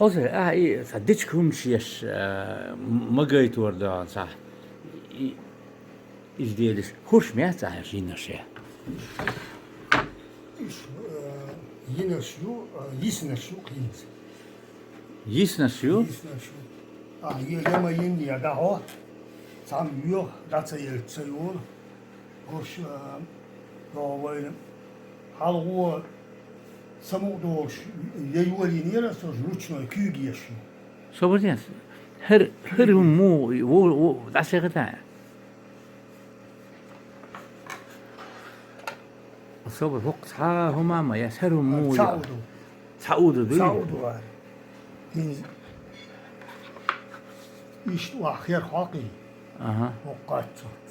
حاضر إيه صدقكم شيش ما جيت وردا صح إيش ديالش خوش مية صح جينا شيء Yine şu, yisne şu kıyız. يسنا شو Yisne şu. Yelema yindi ya da o. Sam yok, ratsa yeltsayol. Hoş, o böyle. Halgu samudoş, yeyvali nere söz ruçno kügi yaşıyor. شو بدين هر مو و دعسة غدا صوب فوق ها هما ما يسهروا مو Saudu. تعودوا ذي Saudu var. İşte o ahir haki. أها Hokkatçot.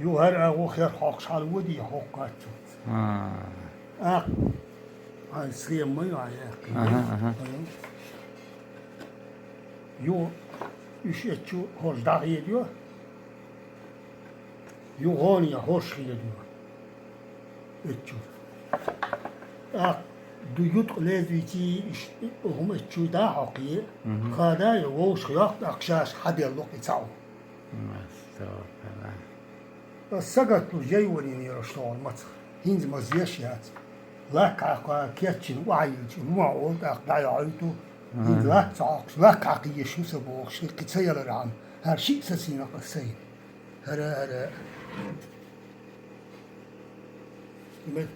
Yo her o ahir hak şalvudi hokkatçot. Ay sıyamı ya. أها Yo iş etçu hol dağı ediyor. Yo honi ya hoş ediyor. Etçu. Duyut lezzetçi iş هم etçu da hakiye. Kada ya o şıyak akşaş haberlik etsau. السقط جاي ولين يرشلون مصر هينز مزياشيات لا كاكا كيتشن وعيلتشن معود أقطع عيتو لا تعقش لا كاكي شو سبوك شو كتسير العام هر شيء سسينا قصين هر كمان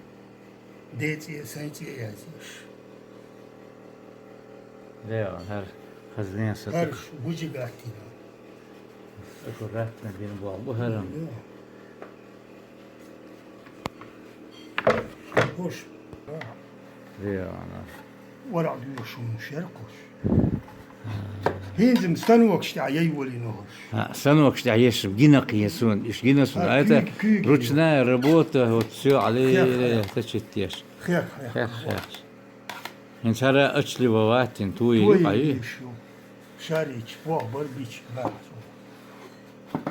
ديتي سنتي يازيش لا هر خزنين هر صدق وجي قاتينا أكو راتنا بين بو هرم hoş لا أنا ورع ديوشون شرقوش هينز مستنوك شتاع يولين هوش سنوك تعيش بجينا قياسون إيش جينا سون هذا كيك. روتشنا ربوت وتسيو عليه خير. تشتيش خير خير خير إن سارة أشلي بواتين توي أي شو شاريش بوغبر بيش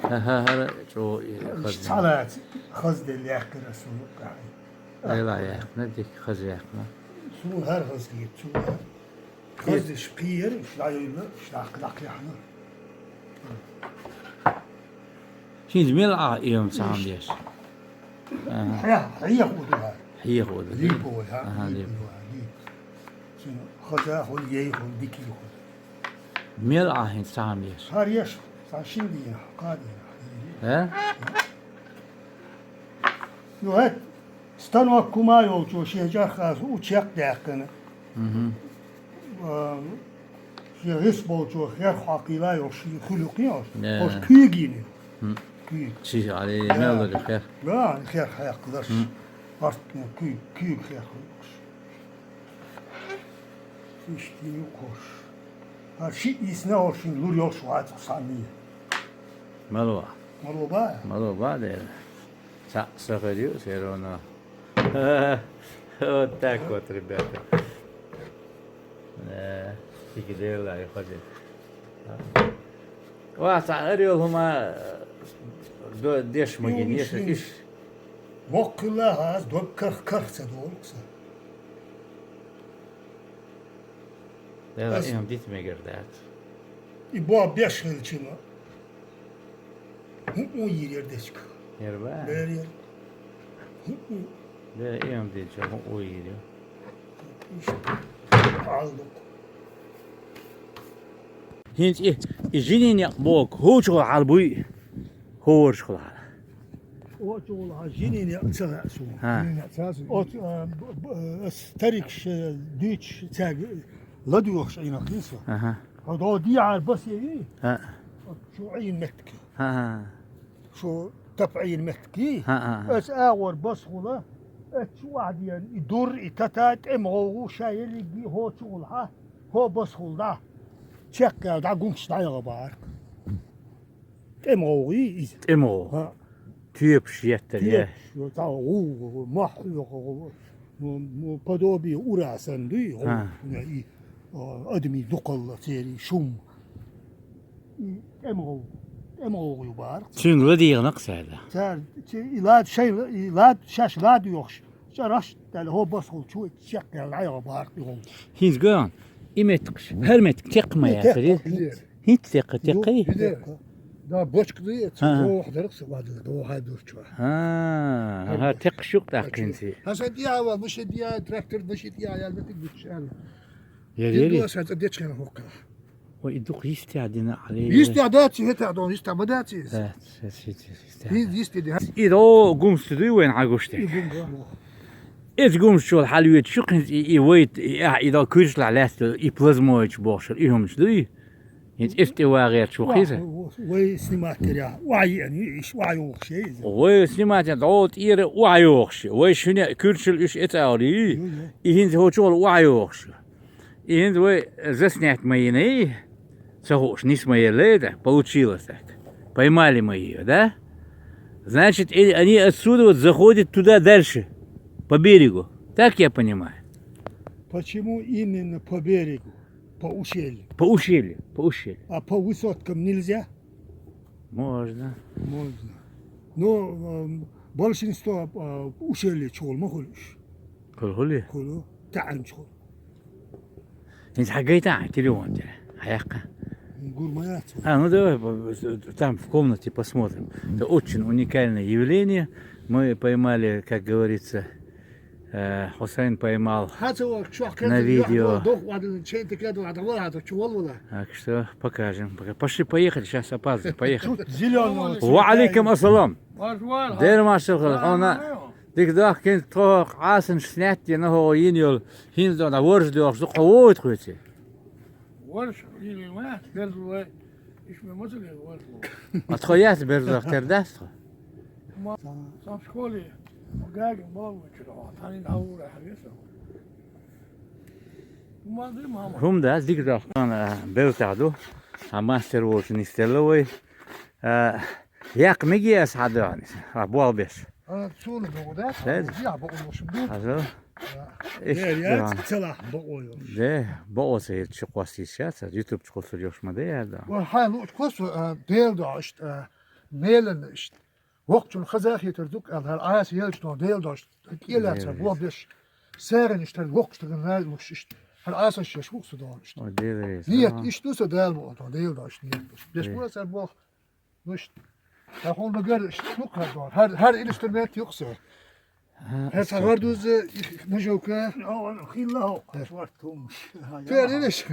ها شو صلاة خزد اللي يحكي رسول الله لا يا نديك خزي يحكنا شو هر خزد شو خزد شبير شلا يلا شلا قلق يحنا شين ميل يوم سام ديش هي خودها هي خود ليبو ها أها ليب شنو خزا هو يي هو ديكي هو ميل هين سام ديش هر يش ساشين دي قادي ها نو هات ستانو كوما يوجو شيجار خاص وشيق داقنا ريس بوجو خير حقيلا يوشي خلقياش نعم. وش كيجيني كيج شي عليه ميل الخير لا خير حيقدرش أرت كيج خير خلقش فيشتيني وكوش هالشيء يسناو شين لوريوش وعاد صامية ملوا مرو بقى ملوا بعد سافريو سيرونا تاكو ربيتا تيجي ديلا يخدم واسع أريول هما ديش مجنيش إيش وقلا هاز دوب كرخ سدولكسا لا إيهم ديت ميجردات يبوا بيشغل شنو هو يردشك يربا بيرير لا إيهم ديت جمو ويديو عالدك هينت إيه إجيني نقبوك هو شغل عالبوي هو شغل عال وتقول عجيني يأتسع سو ها أوت استريكش ديتش تاج لا دوخش أي نقيسة أها هذا دي على بس يجي ها شو عين متك ها شو تبعين متكي ها بس أور بس خلا شو واحد يعني يدور يتتات إمغو شايل يجي هو شغل ها هو بس خلا تشك دا قومش دا يغبار إمغو إمو ها تيب شيتر يا شو محو podobi urasan duy yani admi dokalla seri şum emo yubar شنو الذي ينقص هذا ser ilad şey ilad şaş ilad yok şaraş del ho bas hol şu çek ya la yubar He's gone İmetmiş. Hermetik tek mi ya? Hiç tek iyi. Bir de daha boş kızı Ha. o hadarıksı vardı. O haydur çuva. Ha tek yok da kinsi. Ha sen diye var, mışı diye traktör mışı diye elbette güç yani. Yeri. Diye sen de çıkan hokka. O iduk istiyadını aleyhi. İstidati heta don istamadatis. Evet. İstedi. إذا قمت تدوي وين عقوشتك؟ إذا قمت شو الحلويات شو كنت يويت إذا كرش لعلاس يبلزموش بوشر إيهم تدوي أنت استوى غير شو خيزة وسنمات ترى وعي يعني إيش وعي وخشي وسمعت عود إير وعيوخش وشنو كرش الإيش إتعالي إهند هو شغل وعيوخش إهند وي زسنات مايني سهوش نيس مايليدا получилось так поймали мы ее да. Значит, они отсюда вот заходят туда дальше, по берегу. Так я понимаю. Почему именно по берегу, по ущелью? По ущелью, по ущелью. А по высоткам нельзя? Можно. Можно. Но большинство ущелья чول ما خلوش. قولي. خلو تعال чول. انت حكيت عن تليفون ده. حقيقة. نقول ما ياتي. Ну давай там в комнате посмотрим. Это очень уникальное явление. Мы поймали, как говорится, Хусейн поймал. На видео. Так что покажем. Пошли, поехали, сейчас опаздываем. Поехали. Зеленого. وعليكم السلام. دير ما شغل انا ديك داك كنت تروح عاسن سنتي انه ينيل هين دا ورش دو خو قوت خوتي ورش يلي ما تقدر ايش مثل ورش اتخيات برزخ تردست صار شكولي وقاعد ما كده ثاني نهور حبيسه ما ادري ما هم ده ديك داك انا بلتعدو ماستر وورش نستلوي ياق ميجي اسعد يعني ابو بس سولو بقودات يا بقول مش بدو هذا ايش يا تلاح بقويو. ده بقوس هي تشقوسي شات يوتيوب تشقوس اليوش ما ده هذا وحال كوس ديل داشت ميلن اشت وقت الخزاخي تردك العاس يلشتون ديل داشت كيلا تبوا بش سارن اشت الوقت تغنال مش العاس الشش وقت داشت ودي نيت اشتو سدال مو ديل داشت نيت بس بس بس البوخ مش هون بقول اشتوك هر الانسترومنت يقصر هر تغردوز نجوكا خيله شوارتهم. فعلا ليش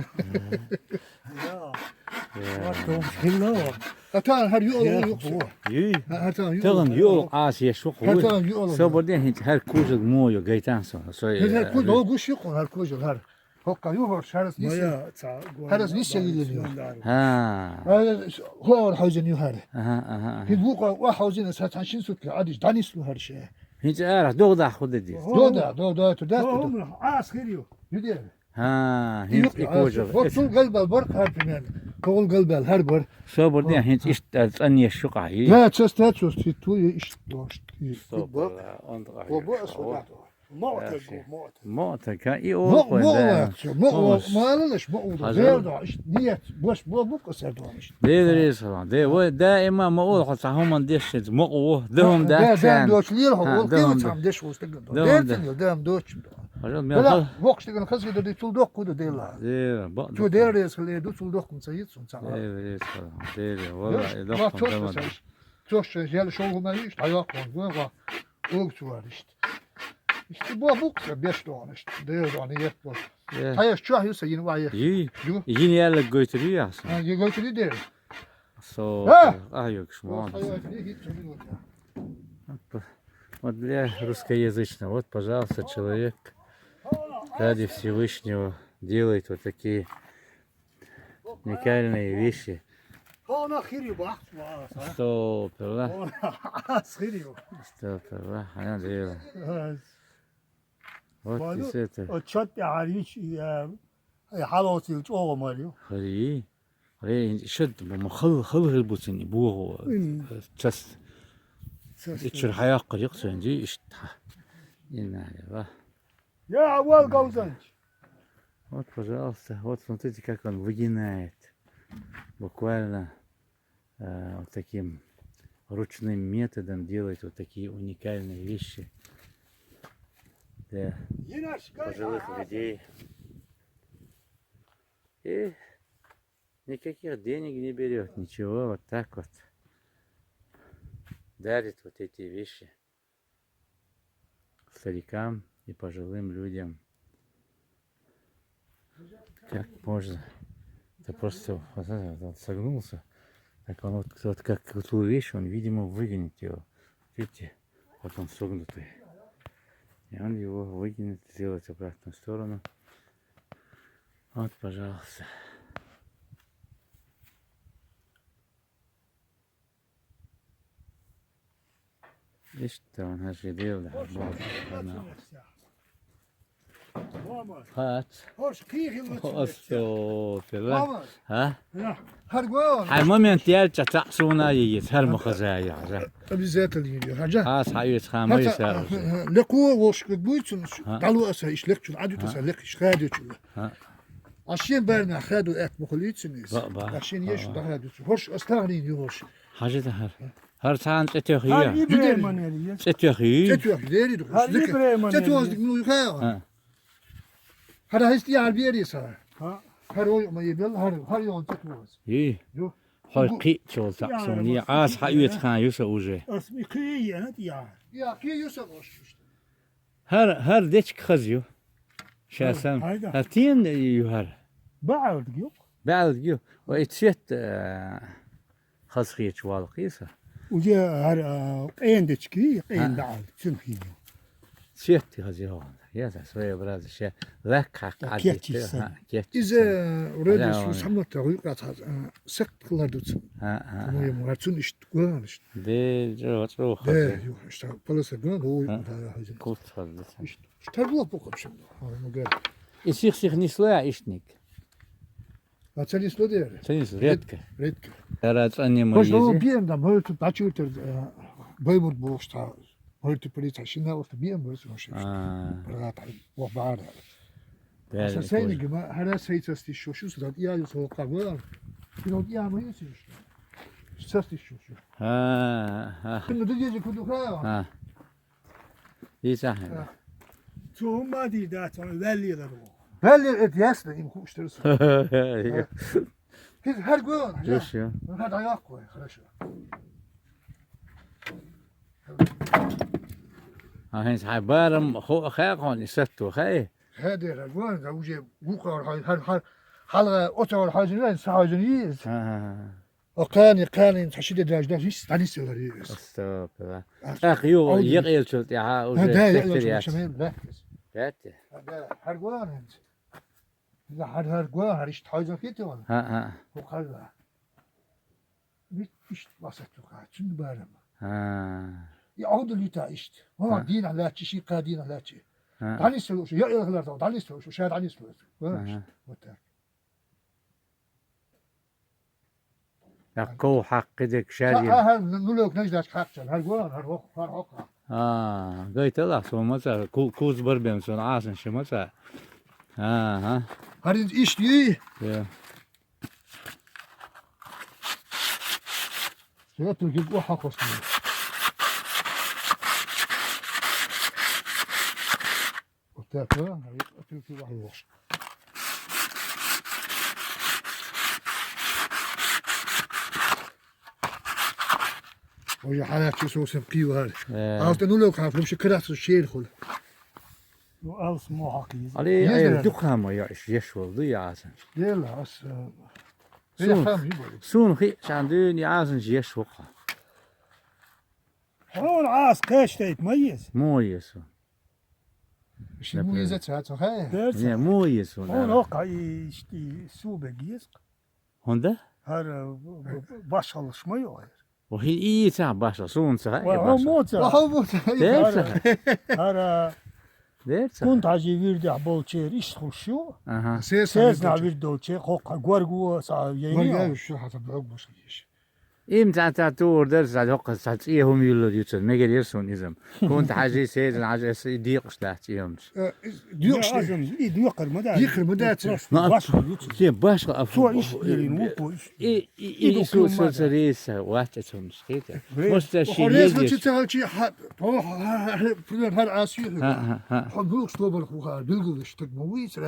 شوارتهم خيله. اتان هر يقول يقصر يي هاتان تغن يول آسيا شو قوي هاتان يقول سوبردين هيك هر كوزك مويو جايتان سو هر كل هو قش يقول هر كوجل هر هوكا يوهر شارس ما نيسا يا هرس نيسا يلينيو ها هو حوزن يهر اها هدوقا وحوزن ساتان شنسوك عادش دانيسلو هر شيء هيك اعرف دوغدا خد دي دو تدات هم عاس خيريو. يدير ها هيك يكوجر وصل قلب البرق هر بمان كول قلب الهر بر سوبردين هيك ايش تاني الشقع هي لا تستاتوس تو ايش دوشت وبؤس معتق موتا كان اي مو او ما لش مو زيادة ايش نيت بس بوك سردوش ديريس ده دائما ما اقول حتى هم ديش مقو دهم دام ده دوش ليل هو دام كيف دو. تعم دش وستقدر دام دام دوش رجل لا ما وقت تقدر خزي دي تول دوق كود ديلا دير بقى تو ديريس خلي دو تول دوق مسيت سون ساعه ديريس دير والله ما ضخم توش جال شو ما يشت عياق وغا وقتوارشت İşte bu buksa 5 tane işte. Değil tane yet bu. Hayır şu ayı sayın var ya. İyi. Yok. Yine yerle götürüyor aslında. Ha götürü değil. So, yok шмон. Вот для русскоязычного. Вот, пожалуйста, человек ради Всевышнего делает вот такие уникальные вещи. هون خيريو بحث Супер, да? عاس خيريو. Супер, да? Она делает. Вот из этого. تشد عريش حالاتي وجوه ماليو. خليه شد ما خل البوتين يبوه تشست اتشر حياة قريقة عندي اشتها ينعي يا أول قوزنج. Вот, пожалуйста, вот смотрите, как он выгинает. Буквально вот таким ручным методом делает вот такие уникальные вещи для пожилых людей. Никаких денег не берет, ничего, вот так вот. Дарит вот эти вещи старикам и пожилым людям. Как можно? Это просто вот согнулся. Так он вот как эту вещь, он, видимо, выгонит его. Видите, вот он согнутый. И он его выгонит, сделает в обратную сторону. Вот, пожалуйста. İşte her şey değil de. Hat. Hoş kıyık yıllık. Estağfurullah. Ha? Ya. Her gün. Her moment yer çatak sona yiyiz. Her mukazaya. Tabii zaten gidiyor. Haca. Ha sayıyoruz hamayız. Leku hoş buyursun. Dalu asa işlek çul. Adu tasallik iş khadi çul. Aşين برنا خادوا اك مخليتسنيس عشان يش دهادو هوش استغني يوش Hacı da her saan çetiyor ya. İbrahim'e Çetiyor. تتوخ ديري دو تتوخ ديك نو خا هذا هستي على بيري صار هر هو ما يبل هر يوم تتوخ İyi. يو Halki çolsak sonra az hayat hayusa uje. اسمي قية يا يا كي يوسف وش Her deç kızıyor. Şahsen. hayda. Hatin yuhar. بعد يوك بعد يو ويتشت خصخية شوال قيسة. وجا هر قين دشكي قين دعال شنخي شيت هذي هون. يا سوي براز الشيء ذاك حق كيتشي إذا ورد شو سمنا تغيير هذا سقط كلها دوت ها مو يوم هرتون إشت قوان إشت دي جو ده يو إشت بلس قوان هو هذا كوت خذ. إشت تربوا بقى بشنو هذا مقال يسيخ نسلا إشنيك. هاتسالي سلو دير سنيس ريدك. ريدك أراد أني باش هو ميزة. بيان دام هو تبعتشوتر بايموت بوشتا هو تبريت عشان وقت بيان بس مش برات وبعد هذا سيني جماعة هذا سيتستي شو صار يا يسوق قبل كنا يا ما يسوي سيتستي شو ها كنا دجاج كنا خا يسهل. شو ما دي دات ولي ضربوا بالي اتياسنا يمكن اشترس هر جون جوش يا. هذا ياكل خلاص هين حبارم خو خاقون يستو خاي. هذا الجون ده وجه بوقا هر حلقة أوتو الحاجنين ساجنين وكان تحشيد الدراج ده فيش تاني سوالي استغفر. أخيو يقيل شلت يا هذا يلا شمال لا بات. هذا هرجوان انت إذا هرجوان هريش تحاجن فيته ولا ها وقال مش واسطة قاعد شنو بارم ها يعود اللي تعيشت ما دين على شيء قادين على شيء تاني سوالش يا إلى غلط تاني سوالش شاهد تاني سوالش وتاك يقو حق دك شادي. هل نقولك نجدش حق هرجوان هروق قلت له سو مثلا كوز بربم سو عاصن شو مثلا. ها هرين إيش دي يا سيأتي الجيب وحق وصلنا وتاك هريت في واحد وش ويا حالات شو سو سبقيو هذا عاوز نقولك عارف مش كراس الشيء خل وألس مو حقيقي علي أي دكان ما يعيش يشوى ضي عاصن. يلا بس سون خي شاندين يعاصن يشوى. هو العاص كاش تيتميز مو يسون. مش مميزة هات هاي يا مو يسون. هو وقع يشتي سوبة جيسق هوندا؟ هذا باشل شميو وهي إيه ساعة باشا سون ساعة. وهو موتا وهو هذا ديرت. كنت عجي فيردي عبولتشير إيش تخشوا أها. سيزنا فيردولتشير خوق غورغو سا يني شو حتى بعقبش إمتى تعتور درس على حق تعطيهم يلو يوتشل ما قدر يرسون إذا كنت حاجة سيد حاجة ديق شلات يومش. ديوقش ديوقر مدى ديقر مدات كيف باش شو إيش يرين وقو إيه سو سريس واتتهم شكيته. مستشفى. وليس ما تتهالشي حد هو هر عاسير ها حبوك شطوبر خوها بيلقوا اشتق مويس